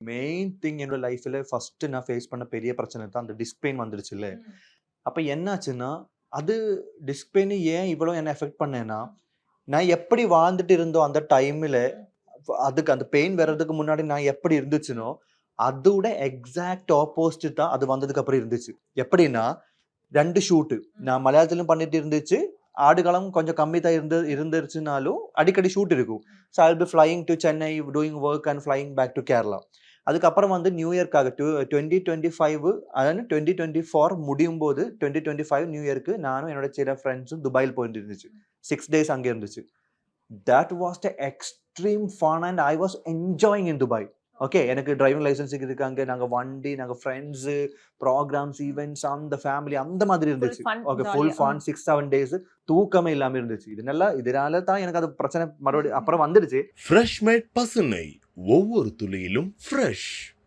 Main thing என்னோட லைஃப்ல first நான் ஃபேஸ் பண்ண பெரிய பிரச்சனை தான் அந்த டிஸ்க் பெயின் வந்துருச்சுல்ல. அப்ப என்னாச்சுன்னா, அது டிஸ்க் பெயின் ஏன் இவ்வளோ என்ன எஃபெக்ட் பண்ணேன்னா, நான் எப்படி வாழ்ந்துட்டு இருந்தோ அந்த டைம்ல, அதுக்கு அந்த பெயின் வர்றதுக்கு முன்னாடி நான் எப்படி இருந்துச்சுனோ, அதோட எக்ஸாக்ட் ஆப்போசிட் தான் அது வந்ததுக்கு அப்புறம் இருந்துச்சு. எப்படின்னா 2 ஷூட். நான் மலையாளத்திலும் பண்ணிட்டு இருந்துச்சு. ஆடுகளம் கொஞ்சம் கம்மி தான் இருந்துருச்சுனாலும் அடிக்கடி ஷூட் இருக்கும். So I will be flying to Chennai, doing work and flying back to Kerala. அதுக்கப்புறம் வந்து நியூ இயர்க்காக 2025 அதாவது 2024 முடியும்போது 2025 நியூ இயர்க்கு நானும் என்னோட சில ஃப்ரெண்ட்ஸும் துபாயில் போயிட்டு இருந்துச்சு. 6 டேஸ் அங்கே இருந்துச்சு. That was the extreme fun and I was enjoying in Dubai. Okay. எனக்கு டிரைவிங் லைசென்ஸ் இருக்கு அங்க. நாங்க வண்டி, நாங்க ஃப்ரெண்ட்ஸு, ப்ரோகிராம்ஸ், ஈவென்ட்ஸ் அந்த ஃபேமிலி அந்த மாதிரி ஃபுல் இருந்துச்சு. Fun okay. ஃபுல் ஜாலியா. ஃபன் 6, 7 டேஸ் தூக்கமே இல்லாம இருந்துச்சு. இதனால தான் எனக்கு அது பிரச்சனை மறுபடியும் அப்புறம் வந்துடுச்சு. ஃப்ரெஷ் மேட் பசுனை ஒவ்வொரு துளியிலும் ஃப்ரெஷ்.